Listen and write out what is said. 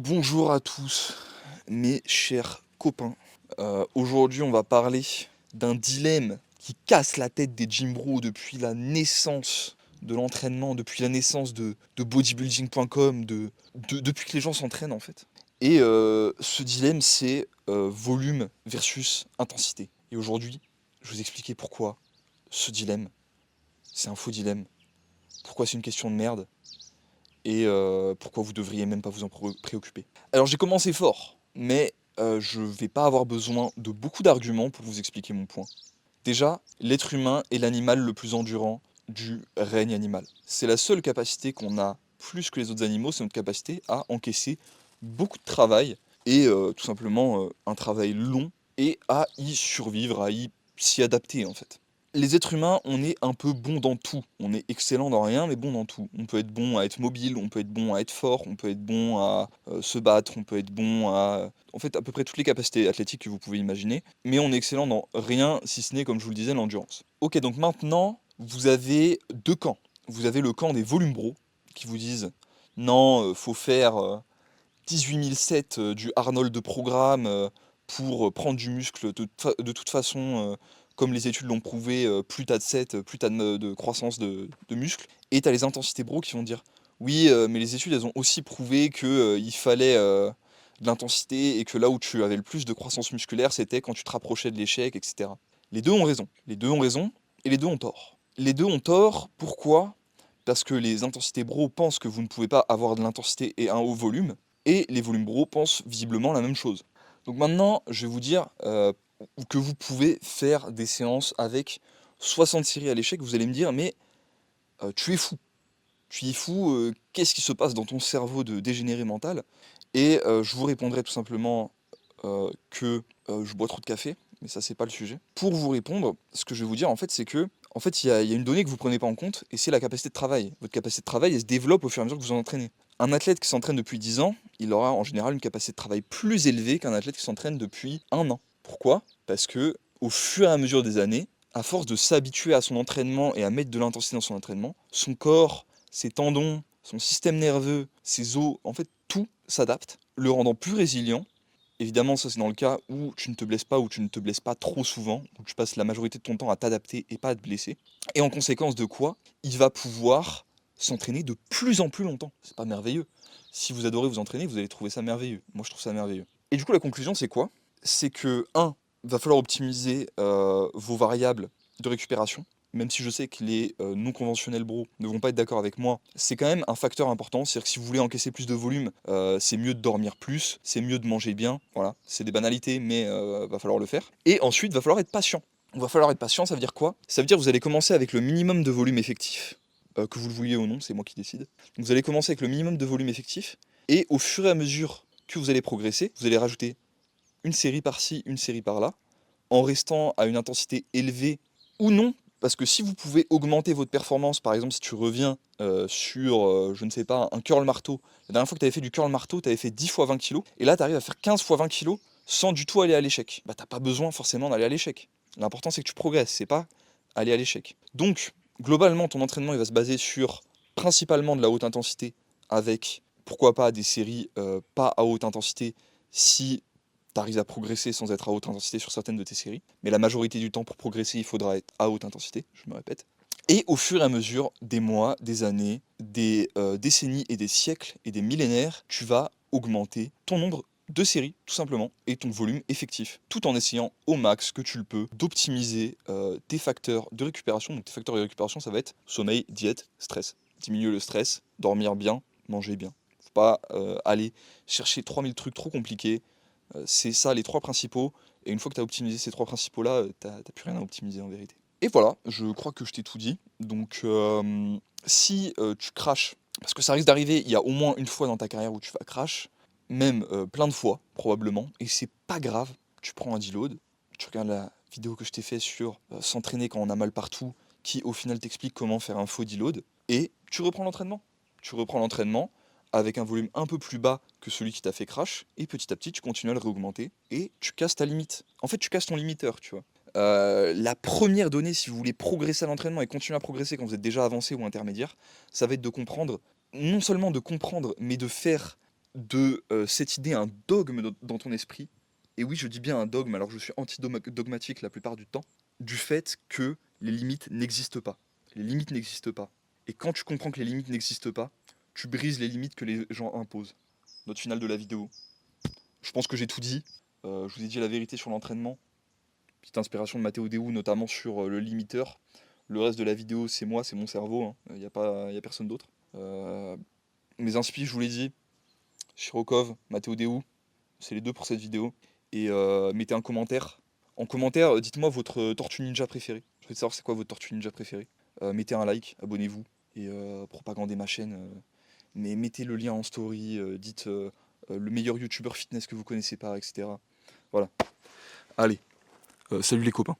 Bonjour à tous, mes chers copains. Aujourd'hui, on va parler d'un dilemme qui casse la tête des gym bros depuis la naissance de l'entraînement, depuis la naissance de bodybuilding.com, depuis que les gens s'entraînent en fait. Et ce dilemme, c'est volume versus intensité. Et aujourd'hui, je vais vous expliquer pourquoi ce dilemme, c'est un faux dilemme, pourquoi c'est une question de merde, et pourquoi vous devriez même pas vous en préoccuper. Alors j'ai commencé fort, mais je vais pas avoir besoin de beaucoup d'arguments pour vous expliquer mon point. Déjà, l'être humain est l'animal le plus endurant du règne animal. C'est la seule capacité qu'on a plus que les autres animaux, c'est notre capacité à encaisser beaucoup de travail et tout simplement un travail long et à y survivre, à s'y adapter en fait. Les êtres humains, on est un peu bon dans tout. On est excellent dans rien, mais bon dans tout. On peut être bon à être mobile, on peut être bon à être fort, on peut être bon à se battre, on peut être bon à... En fait, à peu près toutes les capacités athlétiques que vous pouvez imaginer. Mais on est excellent dans rien, si ce n'est, comme je vous le disais, l'endurance. Ok, donc maintenant, vous avez deux camps. Vous avez le camp des volumes bros, qui vous disent, non, faut faire 18 007 du Arnold de programme pour prendre du muscle de toute façon, comme les études l'ont prouvé, plus t'as de 7, plus t'as de croissance de muscle. Et t'as les intensités bro qui vont dire oui, mais les études elles ont aussi prouvé que il fallait de l'intensité et que là où tu avais le plus de croissance musculaire, c'était quand tu te rapprochais de l'échec, etc. Les deux ont raison. Les deux ont raison et les deux ont tort. Les deux ont tort, pourquoi? Parce que les intensités bro pensent que vous ne pouvez pas avoir de l'intensité et un haut volume, et les volumes bro pensent visiblement la même chose. Donc maintenant, je vais vous dire que vous pouvez faire des séances avec 60 séries à l'échec. Vous allez me dire, mais tu es fou. Tu es fou, qu'est-ce qui se passe dans ton cerveau de dégénéré mental? Et je vous répondrai tout simplement que je bois trop de café, mais ça c'est pas le sujet. Pour vous répondre, ce que je vais vous dire en fait, c'est que en fait il y a une donnée que vous prenez pas en compte, et c'est la capacité de travail. Votre capacité de travail, elle se développe au fur et à mesure que vous en entraînez. Un athlète qui s'entraîne depuis 10 ans, il aura en général une capacité de travail plus élevée qu'un athlète qui s'entraîne depuis un an. Pourquoi? Parce que au fur et à mesure des années, à force de s'habituer à son entraînement et à mettre de l'intensité dans son entraînement, son corps, ses tendons, son système nerveux, ses os, en fait tout s'adapte, le rendant plus résilient. Évidemment, ça c'est dans le cas où tu ne te blesses pas, ou tu ne te blesses pas trop souvent, où tu passes la majorité de ton temps à t'adapter et pas à te blesser. Et en conséquence de quoi, il va pouvoir s'entraîner de plus en plus longtemps. C'est pas merveilleux. Si vous adorez vous entraîner, vous allez trouver ça merveilleux. Moi je trouve ça merveilleux. Et du coup la conclusion c'est quoi? C'est que va falloir optimiser vos variables de récupération. Même si je sais que les non conventionnels bros ne vont pas être d'accord avec moi, c'est quand même un facteur important. C'est-à-dire que si vous voulez encaisser plus de volume, c'est mieux de dormir plus, c'est mieux de manger bien. Voilà, c'est des banalités, mais va falloir le faire. Et ensuite, va falloir être patient. On va falloir être patient, ça veut dire quoi? Ça veut dire que vous allez commencer avec le minimum de volume effectif, que vous le vouliez ou non, c'est moi qui décide. Donc vous allez commencer avec le minimum de volume effectif, et au fur et à mesure que vous allez progresser, vous allez rajouter une série par-ci, une série par-là, en restant à une intensité élevée ou non, parce que si vous pouvez augmenter votre performance, par exemple si tu reviens sur, je ne sais pas, un curl marteau, la dernière fois que tu avais fait du curl marteau, tu avais fait 10 fois 20 kg, et là tu arrives à faire 15 fois 20 kg sans du tout aller à l'échec. Bah t'as pas besoin forcément d'aller à l'échec. L'important c'est que tu progresses, c'est pas aller à l'échec. Donc, globalement, ton entraînement il va se baser sur principalement de la haute intensité, avec pourquoi pas des séries pas à haute intensité si tu arrives à progresser sans être à haute intensité sur certaines de tes séries. Mais la majorité du temps, pour progresser, il faudra être à haute intensité, je me répète. Et au fur et à mesure des mois, des années, des décennies et des siècles et des millénaires, tu vas augmenter ton nombre de séries, tout simplement, et ton volume effectif, tout en essayant au max que tu le peux d'optimiser tes facteurs de récupération. Donc tes facteurs de récupération, ça va être sommeil, diète, stress. Diminuer le stress, dormir bien, manger bien. Faut pas aller chercher 3000 trucs trop compliqués. C'est ça les trois principaux, et une fois que tu as optimisé ces trois principaux-là, t'as plus rien à optimiser en vérité. Et voilà, je crois que je t'ai tout dit. Donc si tu crashes, parce que ça risque d'arriver, il y a au moins une fois dans ta carrière où tu vas crash, même plein de fois probablement, et c'est pas grave, tu prends un deload, tu regardes la vidéo que je t'ai fait sur s'entraîner quand on a mal partout, qui au final t'explique comment faire un faux deload, et tu reprends l'entraînement. Tu reprends l'entraînement avec un volume un peu plus bas que celui qui t'a fait crash, et petit à petit tu continues à le réaugmenter, et tu casses ta limite. En fait tu casses ton limiteur, tu vois. La première donnée, si vous voulez progresser à l'entraînement et continuer à progresser quand vous êtes déjà avancé ou intermédiaire, ça va être de comprendre, non seulement de comprendre, mais de faire de cette idée, un dogme dans ton esprit, et oui, je dis bien un dogme, alors je suis anti-dogmatique la plupart du temps, du fait que les limites n'existent pas. Les limites n'existent pas. Et quand tu comprends que les limites n'existent pas, tu brises les limites que les gens imposent. Note finale de la vidéo. Je pense que j'ai tout dit. Je vous ai dit la vérité sur l'entraînement. Petite inspiration de Matteo Déou, notamment sur le limiteur. Le reste de la vidéo, c'est moi, c'est mon cerveau. Il n'y a, pas, y a personne d'autre. Mes inspi, je vous l'ai dit. Shirokov, Matteo Déou, c'est les deux pour cette vidéo. Et mettez un commentaire. En commentaire, dites-moi votre tortue ninja préférée. Je veux savoir c'est quoi votre tortue ninja préférée. Mettez un like, abonnez-vous et propagandez ma chaîne. Mais mettez le lien en story, dites le meilleur youtubeur fitness que vous connaissez pas, etc. Voilà. Allez, salut les copains.